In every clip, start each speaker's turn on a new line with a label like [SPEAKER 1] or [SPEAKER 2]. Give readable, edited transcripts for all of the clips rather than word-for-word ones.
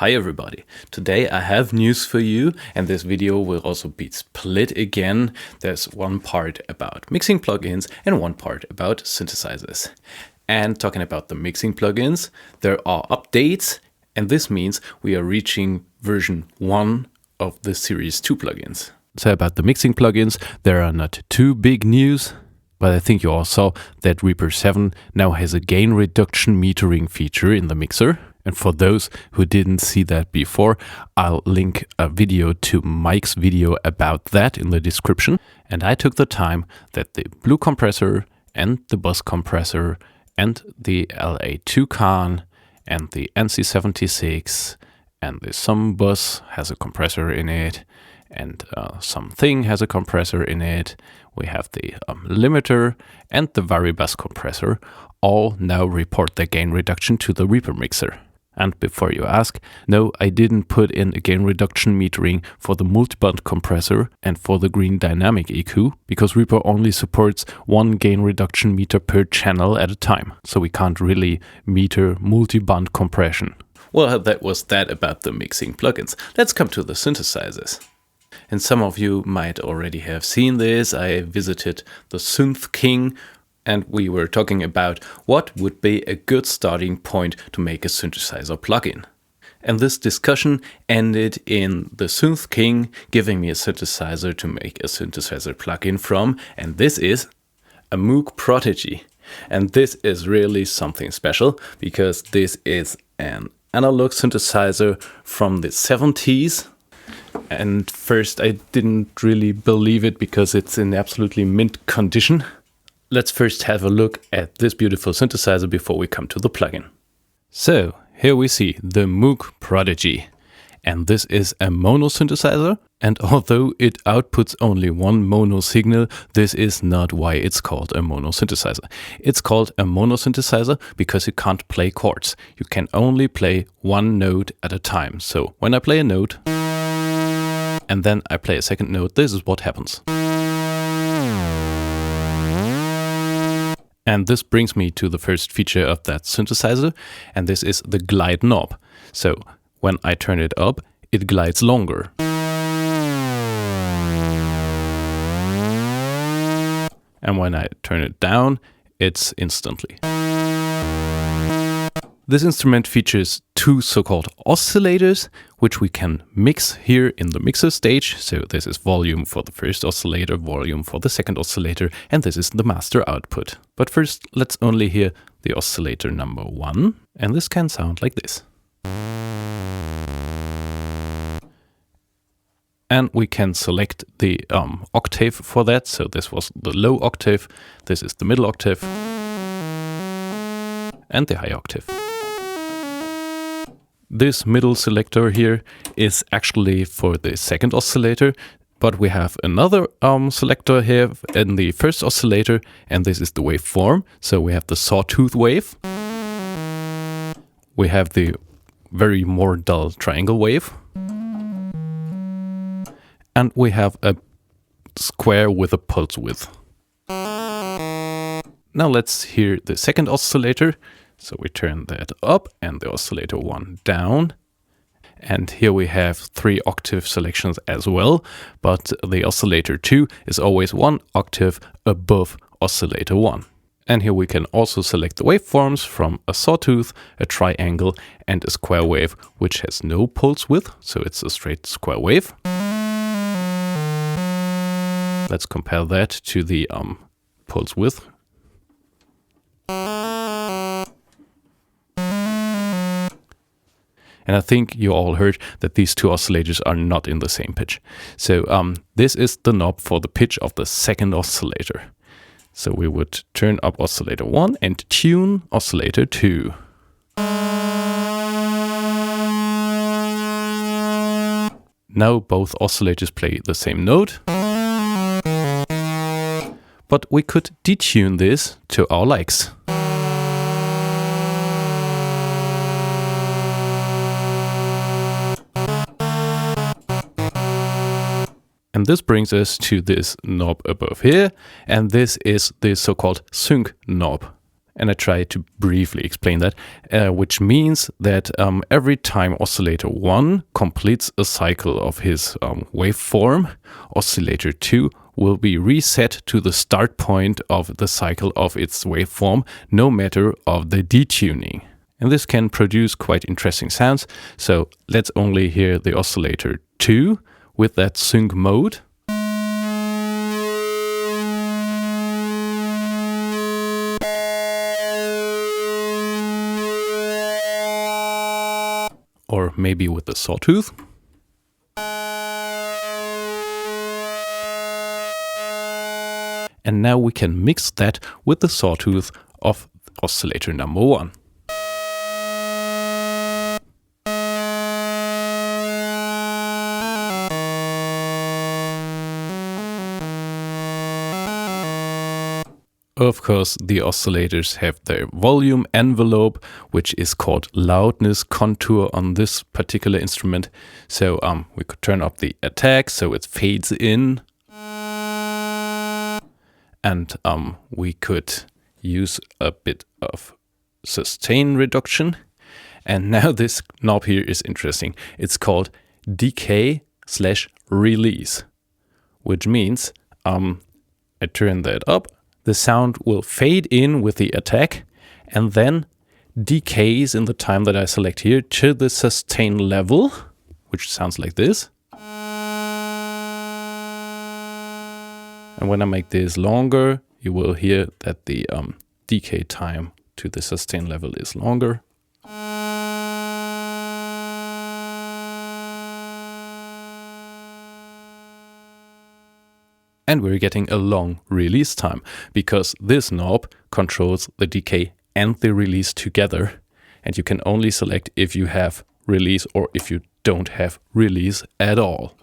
[SPEAKER 1] Hi everybody, today I have news for you, and this video will also be split again. There's one part about mixing plugins and one part about synthesizers. And talking about the mixing plugins, there are updates, and this means we are reaching version 1 of the Series 2 plugins. So about the mixing plugins, there are not too big news, but I think you all saw that Reaper 7 now has a gain reduction metering feature in the mixer. And for those who didn't see that before, I'll link a video to Mike's video about that in the description. And I took the time that the Blue compressor and the Bus compressor and the LA TUKAN and the NC76 and the Some Bus has a compressor in it, and Something has a compressor in it. We have the limiter and the Varibus compressor all now report their gain reduction to the Reaper mixer. And before you ask, no, I didn't put in a gain reduction metering for the multiband compressor and for the green dynamic EQ, because Reaper only supports one gain reduction meter per channel at a time, so we can't really meter multiband compression. Well, that was that about the mixing plugins. Let's come to the synthesizers. And some of you might already have seen this. I visited the Synth King, and we were talking about what would be a good starting point to make a synthesizer plugin. And this discussion ended in the Synth King giving me a synthesizer to make a synthesizer plugin from, and this is a Moog Prodigy. And this is really something special, because this is an analog synthesizer from the 70s. And first I didn't really believe it because it's in absolutely mint condition. Let's first have a look at this beautiful synthesizer before we come to the plugin. So here we see the Moog Prodigy, and this is a mono synthesizer, and although it outputs only one mono signal, this is not why it's called a mono synthesizer. It's called a mono synthesizer because you can't play chords. You can only play one note at a time. So when I play a note and then I play a second note, this is what happens. And this brings me to the first feature of that synthesizer, and this is the glide knob. So when I turn it up, it glides longer. And when I turn it down, it's instantly. This instrument features two so-called oscillators, which we can mix here in the mixer stage. So this is volume for the first oscillator, volume for the second oscillator, and this is the master output. But first, let's only hear the oscillator number 1, and this can sound like this. And we can select the octave for that. So this was the low octave, this is the middle octave, and the high octave. This middle selector here is actually for the second oscillator, but we have another selector here in the first oscillator, and this is the waveform. So we have the sawtooth wave, we have the very more dull triangle wave, and we have a square with a pulse width. Now let's hear the second oscillator. So we turn that up and the oscillator 1 down. And here we have 3 octave selections as well, but the oscillator 2 is always 1 octave above oscillator 1. And here we can also select the waveforms from a sawtooth, a triangle, and a square wave, which has no pulse width, so it's a straight square wave. Let's compare that to the pulse width. And I think you all heard that these two oscillators are not in the same pitch. So this is the knob for the pitch of the second oscillator. So we would turn up oscillator 1 and tune oscillator 2. Now both oscillators play the same note. But we could detune this to our likes. And this brings us to this knob above here, and this is the so-called sync knob. And I try to briefly explain that, which means that every time oscillator 1 completes a cycle of his waveform, oscillator 2 will be reset to the start point of the cycle of its waveform, no matter of the detuning. And this can produce quite interesting sounds. So let's only hear the oscillator 2 with that sync mode. Or maybe with the sawtooth. And now we can mix that with the sawtooth of oscillator number 1. Of course, the oscillators have their volume envelope, which is called loudness contour on this particular instrument. So we could turn up the attack so it fades in. And we could use a bit of sustain reduction. And now this knob here is interesting. It's called decay/release, which means I turn that up. The sound will fade in with the attack and then decays in the time that I select here to the sustain level, which sounds like this. And when I make this longer, you will hear that the decay time to the sustain level is longer. And we're getting a long release time because this knob controls the decay and the release together. And you can only select if you have release or if you don't have release at all.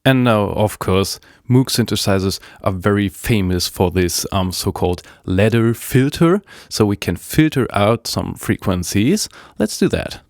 [SPEAKER 1] And now, of course, Moog synthesizers are very famous for this so-called ladder filter. So we can filter out some frequencies. Let's do that.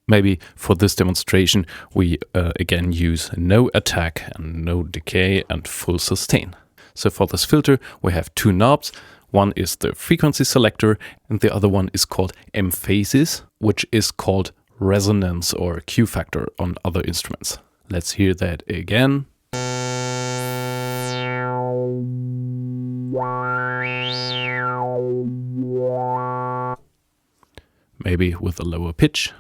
[SPEAKER 1] Maybe for this demonstration, we again use no attack and no decay and full sustain. So for this filter, we have two knobs. One is the frequency selector and the other one is called emphasis, which is called resonance or Q factor on other instruments. Let's hear that again. Maybe with a lower pitch.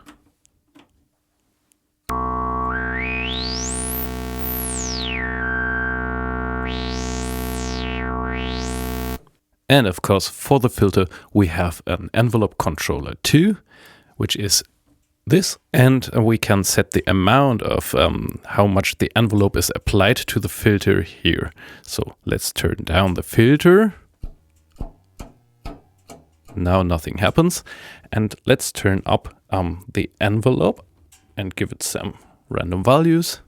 [SPEAKER 1] And of course, for the filter, we have an envelope controller too, which is this. And we can set the amount of how much the envelope is applied to the filter here. So let's turn down the filter. Now nothing happens. And let's turn up the envelope and give it some random values.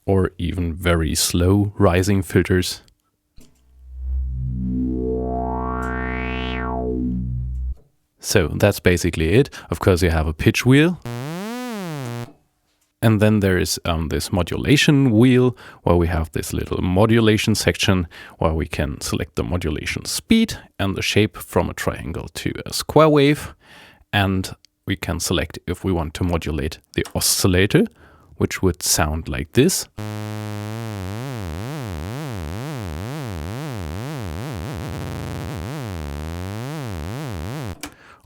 [SPEAKER 1] Or even very slow rising filters. So that's basically it. Of course, you have a pitch wheel. And then there is this modulation wheel where we have this little modulation section where we can select the modulation speed and the shape from a triangle to a square wave. And we can select if we want to modulate the oscillator, which would sound like this.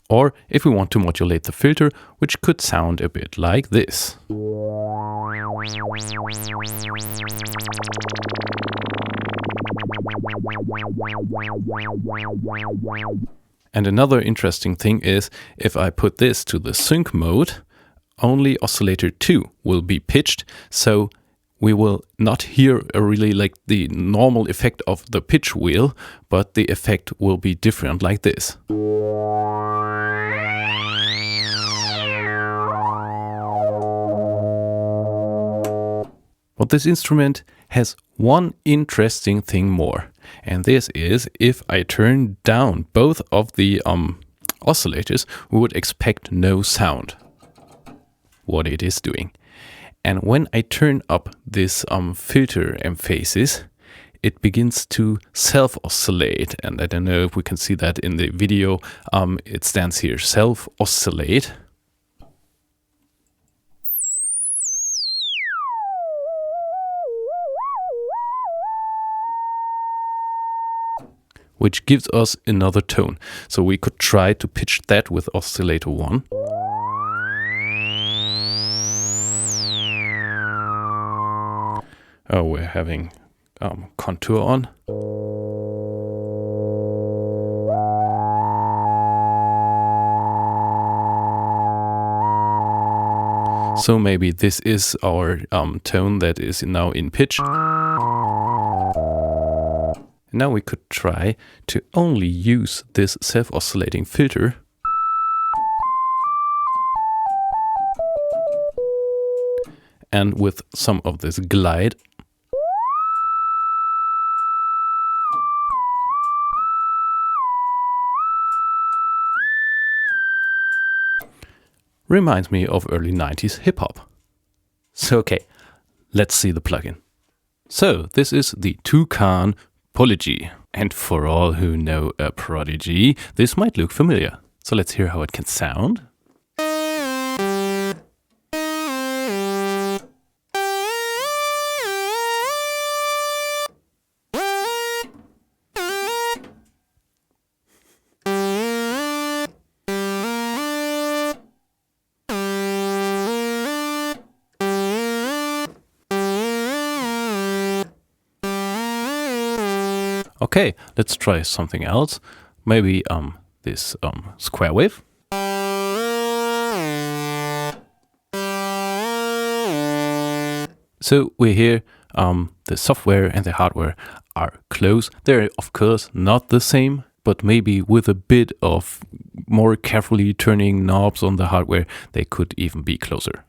[SPEAKER 1] Or if we want to modulate the filter, which could sound a bit like this. And another interesting thing is, if I put this to the sync mode, only oscillator 2 will be pitched, so we will not hear really like the normal effect of the pitch wheel, but the effect will be different like this. But this instrument has one interesting thing more. And this is if I turn down both of the oscillators, we would expect no sound, what it is doing. And when I turn up this filter emphasis, it begins to self-oscillate. And I don't know if we can see that in the video. It stands here, self-oscillate. Which gives us another tone. So we could try to pitch that with oscillator 1. Oh, we're having contour on. So maybe this is our tone that is now in pitch. Now we could try to only use this self-oscillating filter and with some of this glide. Reminds me of early 90s hip-hop. So okay, let's see the plugin. So this is the TUKAN Prodigy. And for all who know a Prodigy, this might look familiar. So let's hear how it can sound. Okay, let's try something else. Maybe this square wave. So we hear the software and the hardware are close. They're of course not the same, but maybe with a bit of more carefully turning knobs on the hardware, they could even be closer.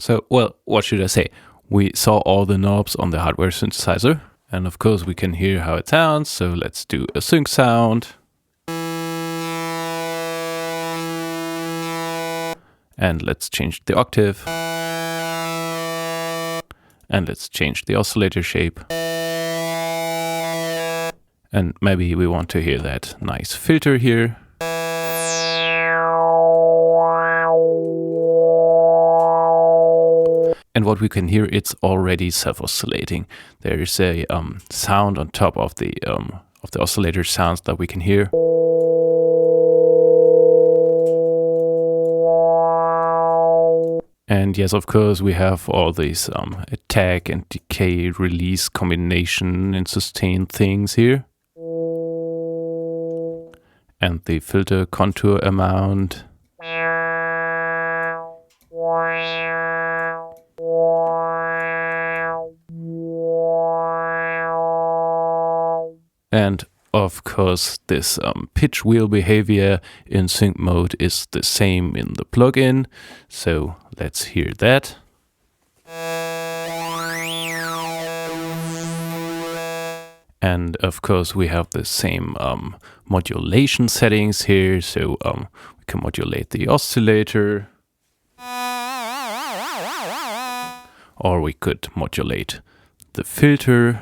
[SPEAKER 1] So, well, what should I say? We saw all the knobs on the hardware synthesizer. And of course we can hear how it sounds, so let's do a sync sound. And let's change the octave. And let's change the oscillator shape. And maybe we want to hear that nice filter here. And what we can hear, it's already self-oscillating. There is a sound on top of the oscillator sounds that we can hear. And yes, of course, we have all these attack and decay release combination and sustain things here. And the filter contour amount. And of course, this pitch wheel behavior in sync mode is the same in the plugin. So let's hear that. And of course, we have the same modulation settings here. So we can modulate the oscillator. Or we could modulate the filter.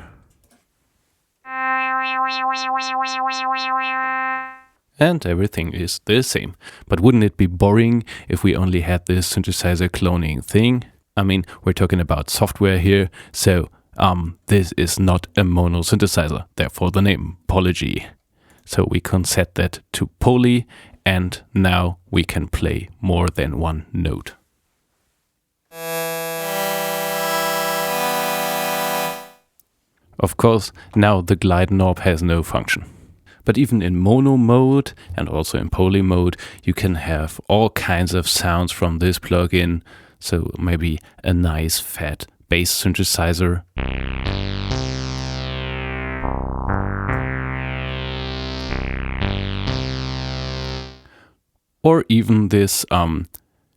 [SPEAKER 1] And everything is the same. But wouldn't it be boring if we only had this synthesizer cloning thing? I mean, we're talking about software here, so this is not a mono synthesizer, therefore the name Prodigy. So we can set that to poly, and now we can play more than one note. Of course, now the glide knob has no function. But even in mono mode and also in poly mode, you can have all kinds of sounds from this plugin. So maybe a nice fat bass synthesizer. Or even this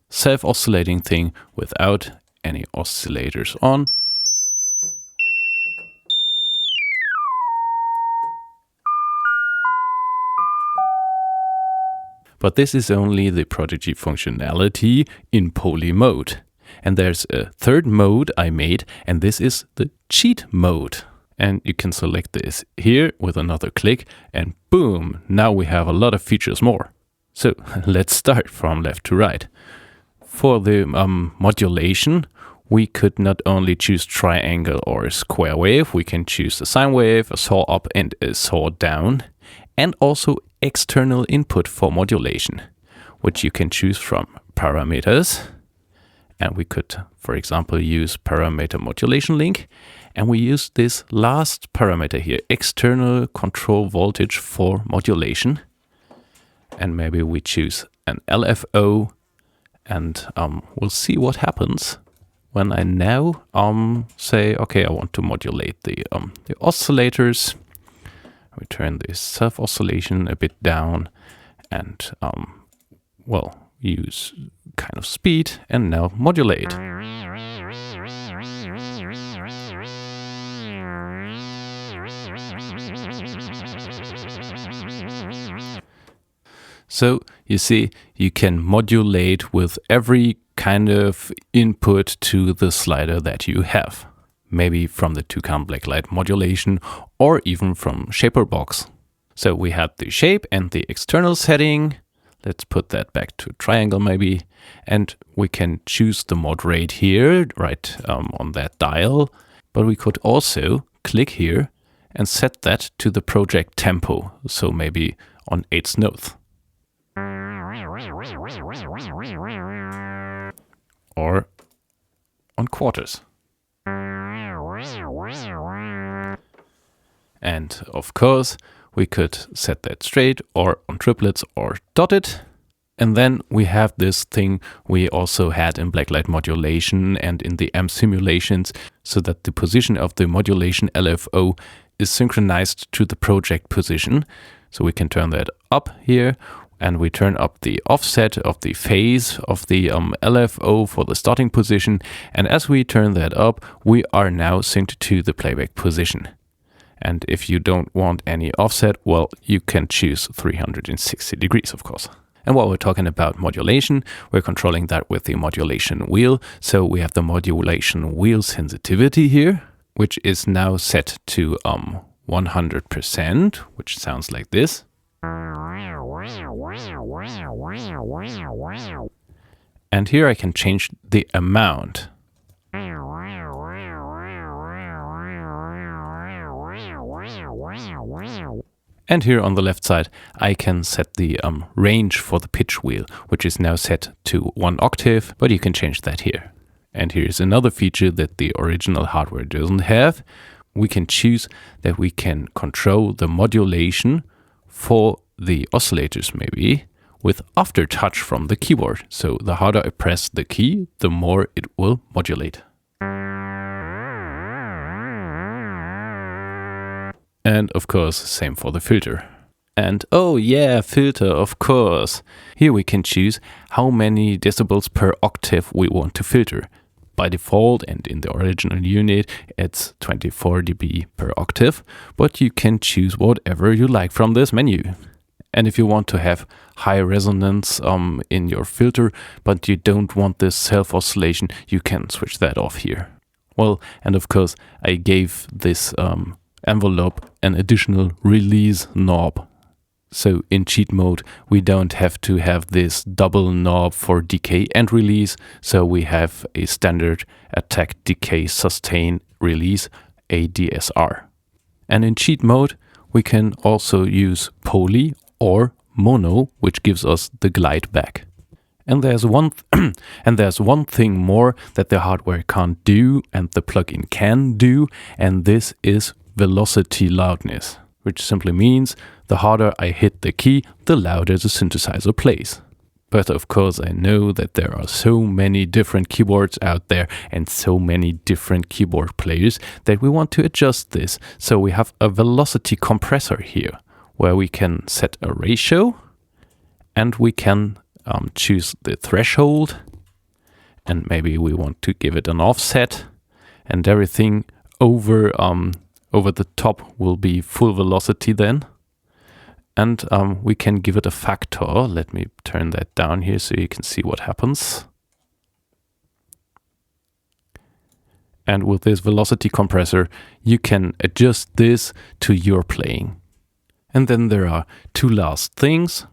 [SPEAKER 1] self-oscillating thing without any oscillators on. But this is only the Prodigy functionality in poly mode. And there's a third mode I made, and this is the cheat mode. And you can select this here with another click, and boom, now we have a lot of features more. So let's start from left to right. For the modulation, we could not only choose triangle or a square wave, we can choose a sine wave, a saw up and a saw down, and also external input for modulation, which you can choose from parameters. And we could, for example, use parameter modulation link. And we use this last parameter here, external control voltage for modulation. And maybe we choose an LFO, and we'll see what happens when I now say, okay, I want to modulate the oscillators. We turn the self-oscillation a bit down and, well, use kind of speed and now modulate. So you see, you can modulate with every kind of input to the slider that you have. Maybe from the TUKAN blacklight modulation or even from Shaper Box. So we had the shape and the external setting. Let's put that back to triangle maybe. And we can choose the mod rate here, right on that dial. But we could also click here and set that to the project tempo. So maybe on 8th note. Or on quarters. And of course, we could set that straight or on triplets or dotted. And then we have this thing we also had in blacklight modulation and in the amp simulations, so that the position of the modulation LFO is synchronized to the project position. So we can turn that up here, and we turn up the offset of the phase of the LFO for the starting position. And as we turn that up, we are now synced to the playback position. And if you don't want any offset, well, you can choose 360 degrees, of course. And while we're talking about modulation, we're controlling that with the modulation wheel. So we have the modulation wheel sensitivity here, which is now set to 100%, which sounds like this. And here I can change the amount. And here on the left side, I can set the range for the pitch wheel, which is now set to 1 octave, but you can change that here. And here's another feature that the original hardware doesn't have. We can choose that we can control the modulation for the oscillators maybe with aftertouch from the keyboard. So the harder I press the key, the more it will modulate. And of course, same for the filter. And oh yeah, filter, of course. Here we can choose how many decibels per octave we want to filter. By default and in the original unit, it's 24 dB per octave, but you can choose whatever you like from this menu. And if you want to have high resonance in your filter, but you don't want this self-oscillation, you can switch that off here. Well, and of course, I gave this envelope an additional release knob. So in cheat mode, we don't have to have this double knob for decay and release. So we have a standard attack, decay, sustain, release, ADSR. And in cheat mode, we can also use poly or mono, which gives us the glide back. And there's one thing more that the hardware can't do and the plugin can do, and this is velocity loudness, which simply means the harder I hit the key, the louder the synthesizer plays. But of course I know that there are so many different keyboards out there and so many different keyboard players that we want to adjust this. So we have a velocity compressor here, where we can set a ratio and we can choose the threshold, and maybe we want to give it an offset, and everything over the top will be full velocity then. and we can give it a factor. Let me turn that down here so you can see what happens. And with this velocity compressor, you can adjust this to your playing. And then there are two last things.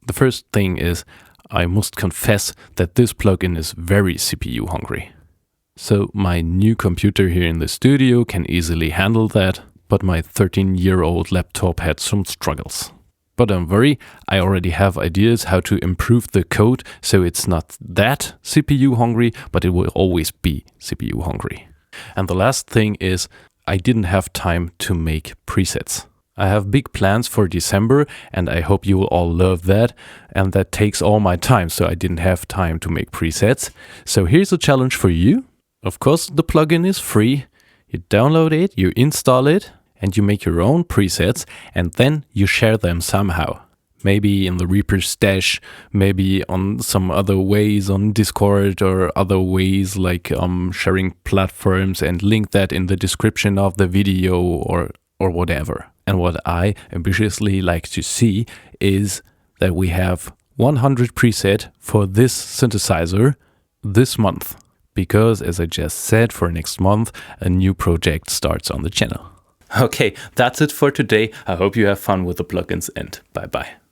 [SPEAKER 1] The first thing is, I must confess that this plugin is very CPU hungry. So my new computer here in the studio can easily handle that, but my 13-year-old laptop had some struggles. But don't worry, I already have ideas how to improve the code so it's not that CPU hungry, but it will always be CPU hungry. And the last thing is, I didn't have time to make presets. I have big plans for December, and I hope you will all love that. And that takes all my time, so I didn't have time to make presets. So here's a challenge for you. Of course, the plugin is free. You download it, you install it, and you make your own presets, and then you share them somehow. Maybe in the Reaper stash, maybe on some other ways on Discord or other ways like sharing platforms, and link that in the description of the video or whatever. And what I ambitiously like to see is that we have 100 preset for this synthesizer this month. Because, as I just said, for next month, a new project starts on the channel. Okay, that's it for today. I hope you have fun with the plugins, and bye-bye.